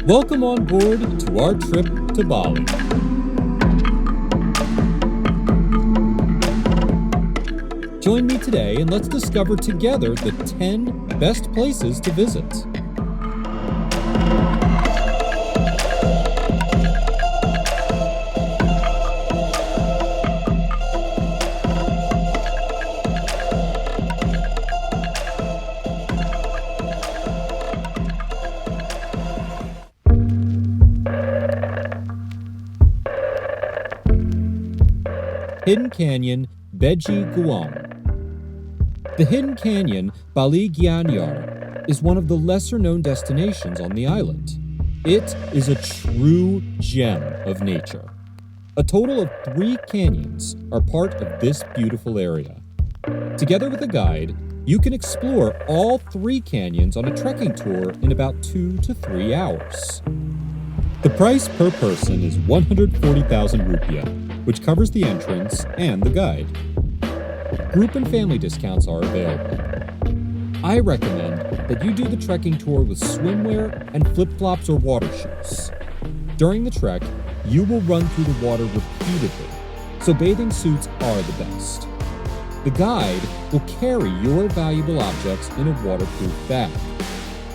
Welcome on board to our trip to Bali. Join me today and let's discover together the 10 best places to visit. Hidden Canyon, Beji, Guwang. The Hidden Canyon, Bali Gianyar, is one of the lesser-known destinations on the island. It is a true gem of nature. A total of 3 canyons are part of this beautiful area. Together with a guide, you can explore all 3 canyons on a trekking tour in about 2 to 3 hours. The price per person is 140,000 rupiah, which covers the entrance and the guide. Group and family discounts are available. I recommend that you do the trekking tour with swimwear and flip-flops or water shoes. During the trek, you will run through the water repeatedly, so bathing suits are the best. The guide will carry your valuable objects in a waterproof bag.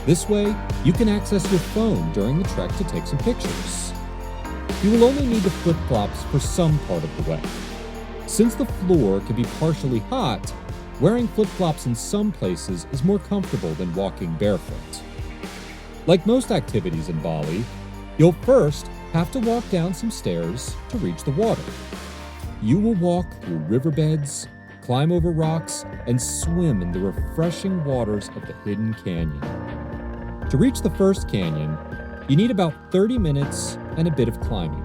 This way, you can access your phone during the trek to take some pictures. You will only need the flip-flops for some part of the way. Since the floor can be partially hot, wearing flip-flops in some places is more comfortable than walking barefoot. Like most activities in Bali, you'll first have to walk down some stairs to reach the water. You will walk through riverbeds, climb over rocks, and swim in the refreshing waters of the Hidden Canyon. To reach the first canyon, you need about 30 minutes and a bit of climbing.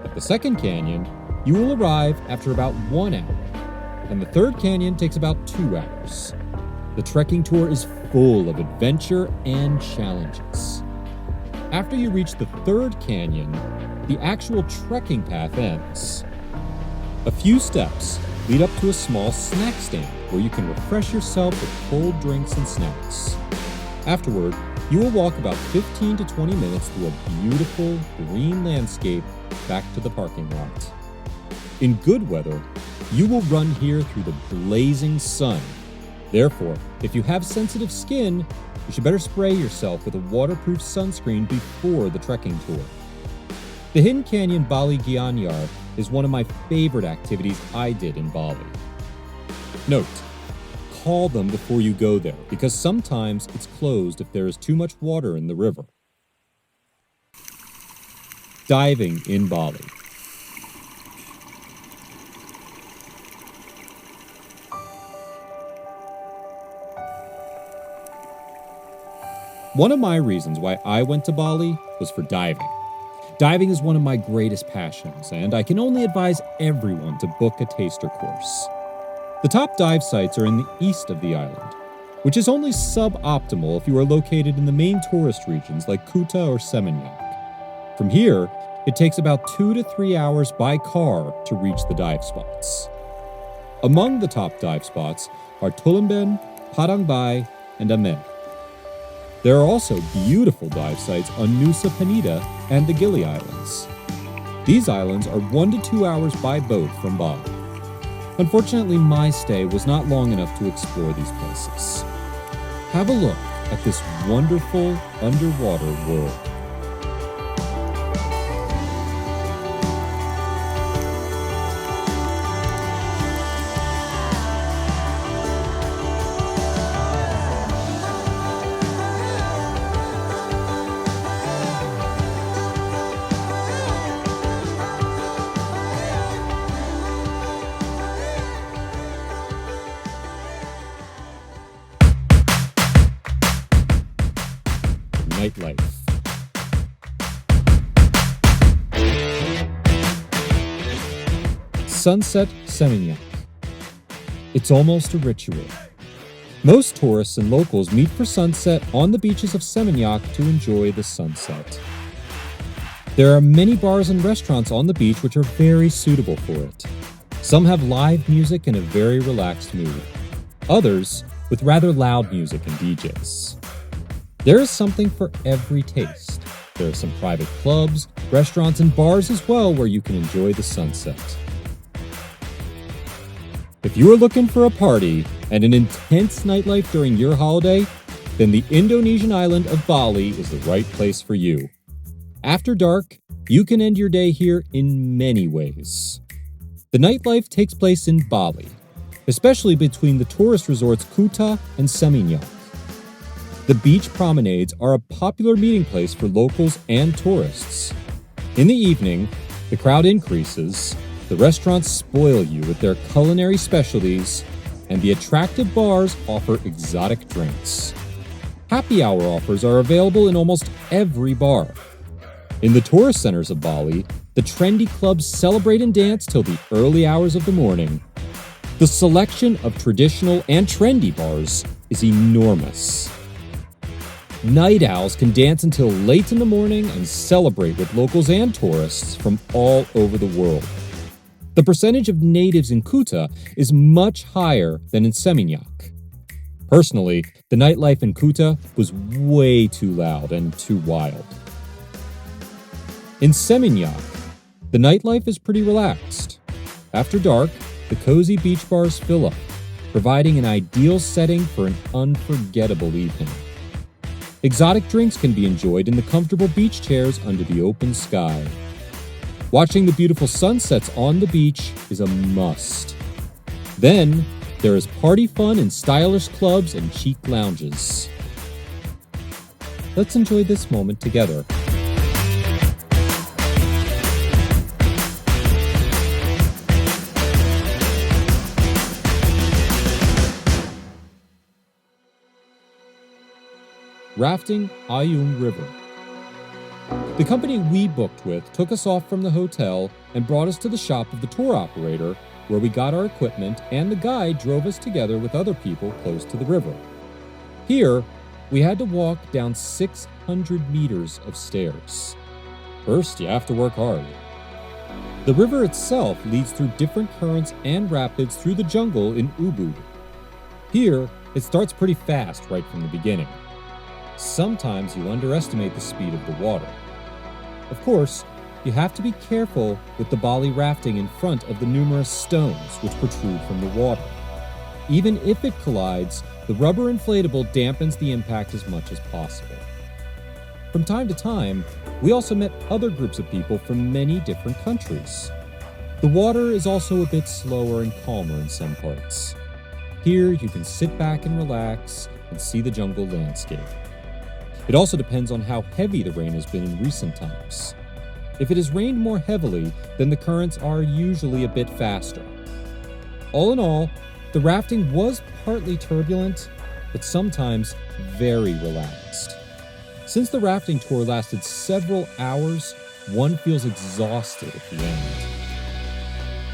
At the second canyon, you will arrive after about 1 hour, and the third canyon takes about 2 hours. The trekking tour is full of adventure and challenges. After you reach the third canyon, the actual trekking path ends. A few steps lead up to a small snack stand where you can refresh yourself with cold drinks and snacks. Afterward, you will walk about 15 to 20 minutes through a beautiful green landscape back to the parking lot. In good weather, you will run here through the blazing sun. Therefore, if you have sensitive skin, you should better spray yourself with a waterproof sunscreen before the trekking tour. The Hidden Canyon Bali Gianyar is one of my favorite activities I did in Bali. Note, call them before you go there because sometimes it's closed if there is too much water in the river. Diving in Bali. One of my reasons why I went to Bali was for diving. Diving is one of my greatest passions, and I can only advise everyone to book a taster course. The top dive sites are in the east of the island, which is only suboptimal if you are located in the main tourist regions like Kuta or Seminyak. From here, it takes about 2 to 3 hours by car to reach the dive spots. Among the top dive spots are Tulamben, Padang Bai, and Amen. There are also beautiful dive sites on Nusa Penida and the Gili Islands. These islands are 1 to 2 hours by boat from Bali. Unfortunately, my stay was not long enough to explore these places. Have a look at this wonderful underwater world. Nightlife. Sunset Seminyak. It's almost a ritual. Most tourists and locals meet for sunset on the beaches of Seminyak to enjoy the sunset. There are many bars and restaurants on the beach which are very suitable for it. Some have live music in a very relaxed mood. Others with rather loud music and DJs. There is something for every taste. There are some private clubs, restaurants, and bars as well where you can enjoy the sunset. If you are looking for a party and an intense nightlife during your holiday, then the Indonesian island of Bali is the right place for you. After dark, you can end your day here in many ways. The nightlife takes place in Bali, especially between the tourist resorts Kuta and Seminyak. The beach promenades are a popular meeting place for locals and tourists. In the evening, the crowd increases, the restaurants spoil you with their culinary specialties, and the attractive bars offer exotic drinks. Happy hour offers are available in almost every bar. In the tourist centers of Bali, the trendy clubs celebrate and dance till the early hours of the morning. The selection of traditional and trendy bars is enormous. Night owls can dance until late in the morning and celebrate with locals and tourists from all over the world. The percentage of natives in Kuta is much higher than in Seminyak. Personally, the nightlife in Kuta was way too loud and too wild. In Seminyak, the nightlife is pretty relaxed. After dark, the cozy beach bars fill up, providing an ideal setting for an unforgettable evening. Exotic drinks can be enjoyed in the comfortable beach chairs under the open sky. Watching the beautiful sunsets on the beach is a must. Then, there is party fun in stylish clubs and chic lounges. Let's enjoy this moment together. Rafting Ayung River. The company we booked with took us off from the hotel and brought us to the shop of the tour operator, where we got our equipment and the guide drove us together with other people close to the river. Here, we had to walk down 600 meters of stairs. First, you have to work hard. The river itself leads through different currents and rapids through the jungle in Ubud. Here, it starts pretty fast right from the beginning. Sometimes you underestimate the speed of the water. Of course, you have to be careful with the Bali rafting in front of the numerous stones which protrude from the water. Even if it collides, the rubber inflatable dampens the impact as much as possible. From time to time, we also met other groups of people from many different countries. The water is also a bit slower and calmer in some parts. Here, you can sit back and relax and see the jungle landscape. It also depends on how heavy the rain has been in recent times. If it has rained more heavily, then the currents are usually a bit faster. All in all, the rafting was partly turbulent, but sometimes very relaxed. Since the rafting tour lasted several hours, one feels exhausted at the end.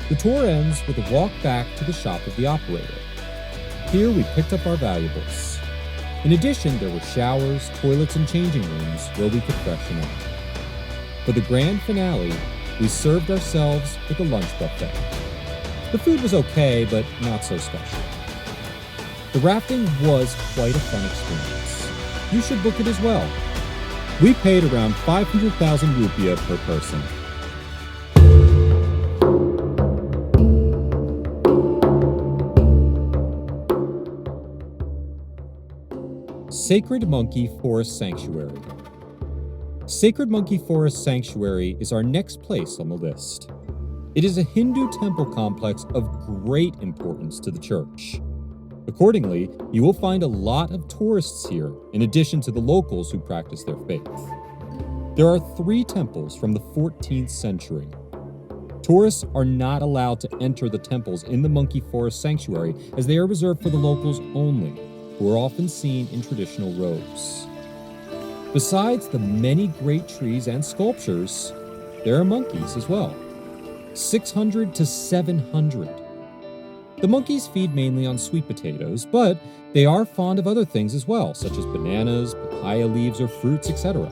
The tour ends with a walk back to the shop of the operator. Here we picked up our valuables. In addition, there were showers, toilets, and changing rooms where we could freshen up. For the grand finale, we served ourselves with a lunch buffet. The food was okay, but not so special. The rafting was quite a fun experience. You should book it as well. We paid around 500,000 rupiah per person. Sacred Monkey Forest Sanctuary. Sacred Monkey Forest Sanctuary is our next place on the list. It is a Hindu temple complex of great importance to the church. Accordingly, you will find a lot of tourists here, in addition to the locals who practice their faith. There are 3 temples from the 14th century. Tourists are not allowed to enter the temples in the Monkey Forest Sanctuary, as they are reserved for the locals only, who are often seen in traditional robes. Besides the many great trees and sculptures, there are monkeys as well. 600 to 700. The monkeys feed mainly on sweet potatoes, but they are fond of other things as well, such as bananas, papaya leaves, or fruits, etc.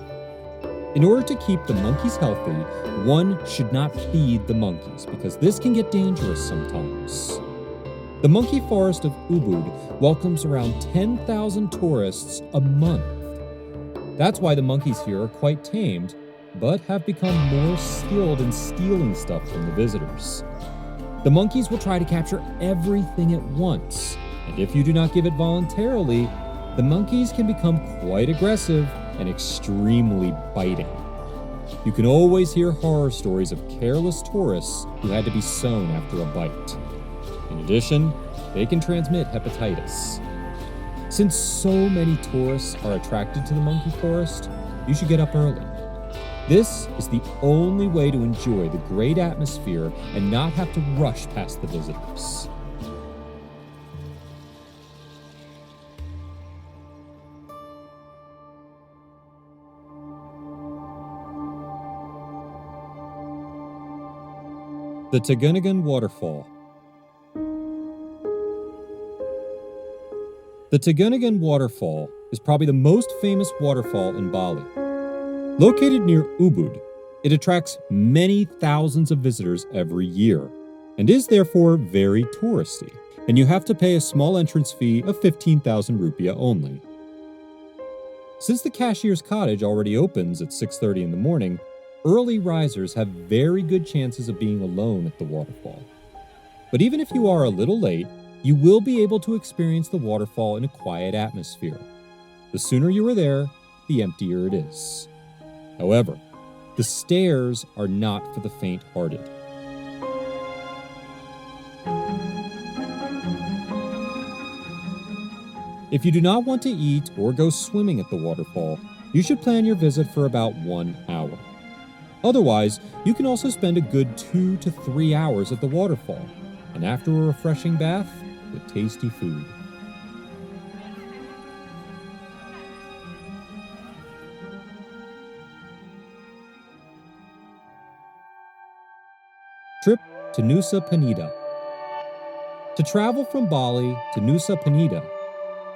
In order to keep the monkeys healthy, one should not feed the monkeys, because this can get dangerous sometimes. The monkey forest of Ubud welcomes around 10,000 tourists a month. That's why the monkeys here are quite tamed, but have become more skilled in stealing stuff from the visitors. The monkeys will try to capture everything at once, and if you do not give it voluntarily, the monkeys can become quite aggressive and extremely biting. You can always hear horror stories of careless tourists who had to be sewn after a bite. In addition, they can transmit hepatitis. Since so many tourists are attracted to the monkey forest, you should get up early. This is the only way to enjoy the great atmosphere and not have to rush past the visitors. The Tegenungan Waterfall. The Tegenungan Waterfall is probably the most famous waterfall in Bali. Located near Ubud, it attracts many thousands of visitors every year and is therefore very touristy, and you have to pay a small entrance fee of 15,000 rupiah only. Since the cashier's cottage already opens at 6:30 in the morning, early risers have very good chances of being alone at the waterfall. But even if you are a little late, you will be able to experience the waterfall in a quiet atmosphere. The sooner you are there, the emptier it is. However, the stairs are not for the faint-hearted. If you do not want to eat or go swimming at the waterfall, you should plan your visit for about 1 hour. Otherwise, you can also spend a good 2 to 3 hours at the waterfall, and after a refreshing bath, with tasty food. Trip to Nusa Penida. To travel from Bali to Nusa Penida,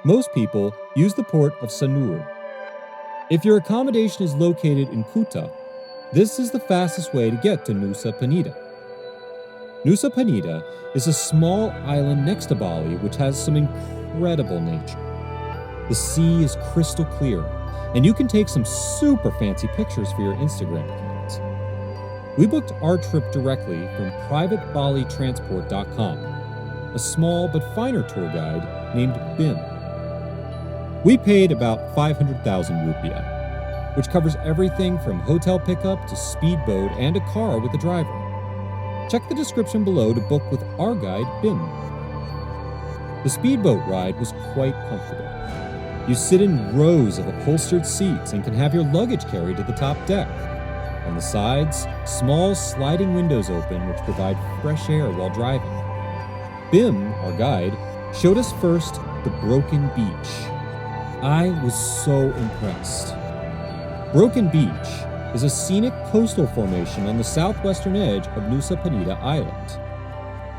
most people use the port of s.a.r.l. If your accommodation is located in Kuta, this is the fastest way to get to Nusa Penida. Nusa Penida is a small island next to Bali which has some incredible nature. The sea is crystal clear, and you can take some super fancy pictures for your Instagram account. We booked our trip directly from privatebalitransport.com, a small but finer tour guide named Bim. We paid about 500,000 rupiah, which covers everything from hotel pickup to speedboat and a car with a driver. Check the description below to book with our guide, Bim. The speedboat ride was quite comfortable. You sit in rows of upholstered seats and can have your luggage carried to the top deck. On the sides, small sliding windows open which provide fresh air while driving. Bim, our guide, showed us first the Broken Beach. I was so impressed. Broken Beach is a scenic coastal formation on the southwestern edge of Nusa Penida Island.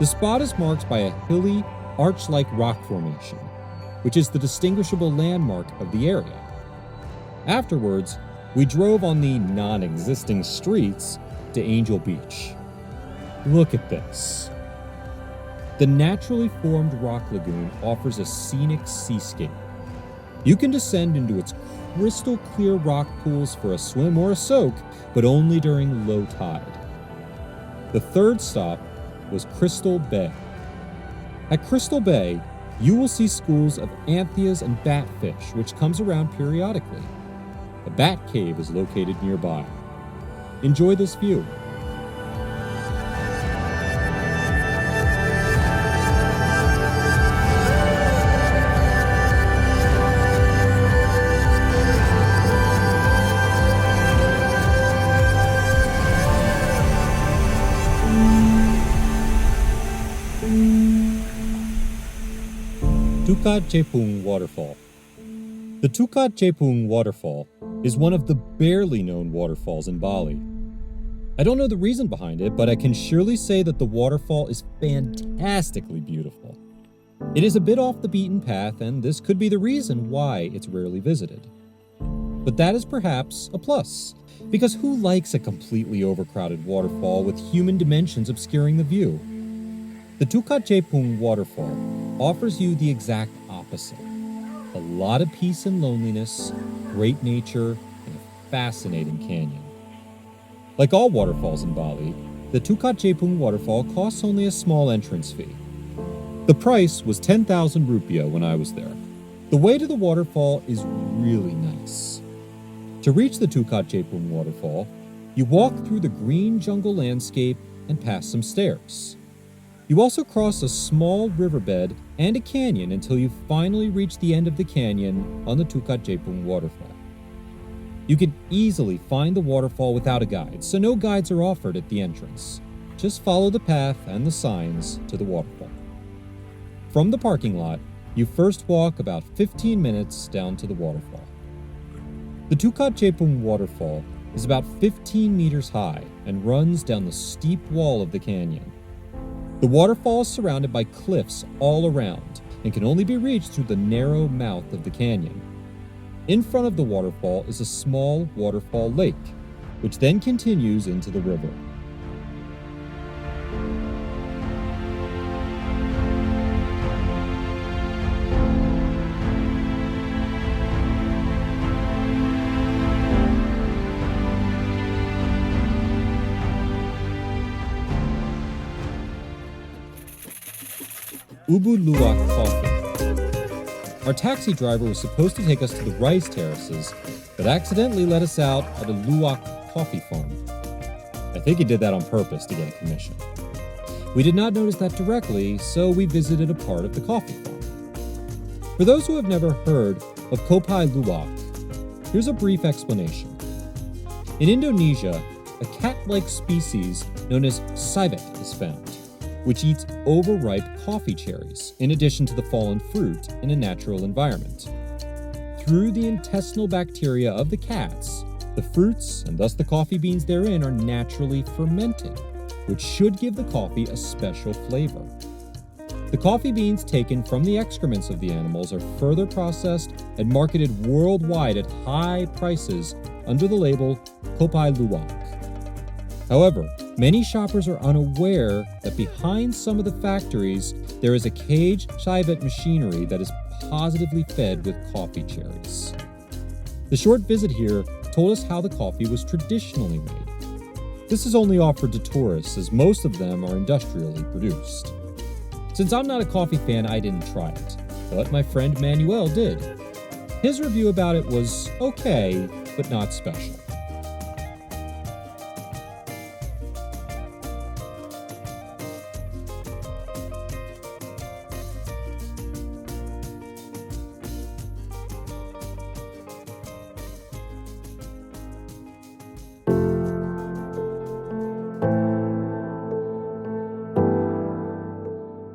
The spot is marked by a hilly, arch-like rock formation, which is the distinguishable landmark of the area. Afterwards, we drove on the non-existing streets to Angel Beach. Look at this. The naturally formed rock lagoon offers a scenic seascape. You can descend into its crystal clear rock pools for a swim or a soak, but only during low tide. The third stop was Crystal Bay. At Crystal Bay, you will see schools of antheas and batfish, which comes around periodically. A bat cave is located nearby. Enjoy this view. Tukad Cepung Waterfall. The Tukad Cepung Waterfall is one of the barely known waterfalls in Bali. I don't know the reason behind it, but I can surely say that the waterfall is fantastically beautiful. It is a bit off the beaten path, and this could be the reason why it's rarely visited. But that is perhaps a plus, because who likes a completely overcrowded waterfall with human dimensions obscuring the view? The Tukad Cepung Waterfall offers you the exact opposite. A lot of peace and loneliness, great nature and a fascinating canyon. Like all waterfalls in Bali, the Tukad Cepung waterfall costs only a small entrance fee. The price was 10,000 rupiah when I was there. The way to the waterfall is really nice. To reach the Tukad Cepung waterfall, you walk through the green jungle landscape and past some stairs. You also cross a small riverbed and a canyon until you finally reach the end of the canyon on the Tukad Cepung waterfall. You can easily find the waterfall without a guide, so no guides are offered at the entrance. Just follow the path and the signs to the waterfall. From the parking lot, you first walk about 15 minutes down to the waterfall. The Tukad Cepung waterfall is about 15 meters high and runs down the steep wall of the canyon. The waterfall is surrounded by cliffs all around and can only be reached through the narrow mouth of the canyon. In front of the waterfall is a small waterfall lake, which then continues into the river. Ubud Luwak Coffee. Our taxi driver was supposed to take us to the rice terraces, but accidentally let us out at a Luwak coffee farm. I think he did that on purpose to get a commission. We did not notice that directly, so we visited a part of the coffee farm. For those who have never heard of Kopi Luwak, here's a brief explanation. In Indonesia, a cat-like species known as civet is found, which eats overripe coffee cherries, in addition to the fallen fruit in a natural environment. Through the intestinal bacteria of the cats, the fruits, and thus the coffee beans therein, are naturally fermented, which should give the coffee a special flavor. The coffee beans taken from the excrements of the animals are further processed and marketed worldwide at high prices under the label Kopi Luwak. However, many shoppers are unaware that behind some of the factories, there is a caged civet machinery that is positively fed with coffee cherries. The short visit here told us how the coffee was traditionally made. This is only offered to tourists, as most of them are industrially produced. Since I'm not a coffee fan, I didn't try it, but my friend Manuel did. His review about it was okay, but not special.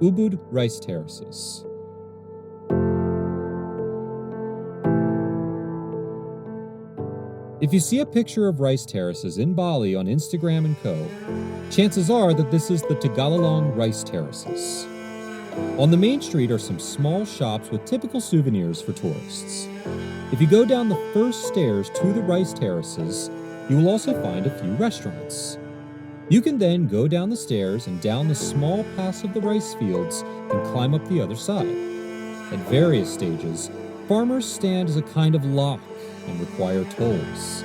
Ubud Rice Terraces. If you see a picture of rice terraces in Bali on Instagram and co., chances are that this is the Tegenungan Rice Terraces. On the main street are some small shops with typical souvenirs for tourists. If you go down the first stairs to the rice terraces, you will also find a few restaurants. You can then go down the stairs and down the small pass of the rice fields and climb up the other side. At various stages, farmers stand as a kind of lock and require tolls.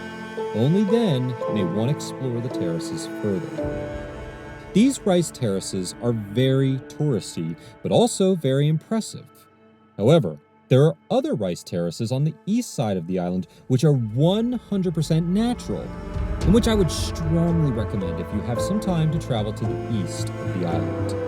Only then may one explore the terraces further. These rice terraces are very touristy, but also very impressive. However, there are other rice terraces on the east side of the island which are 100% natural, and which I would strongly recommend if you have some time to travel to the east of the island.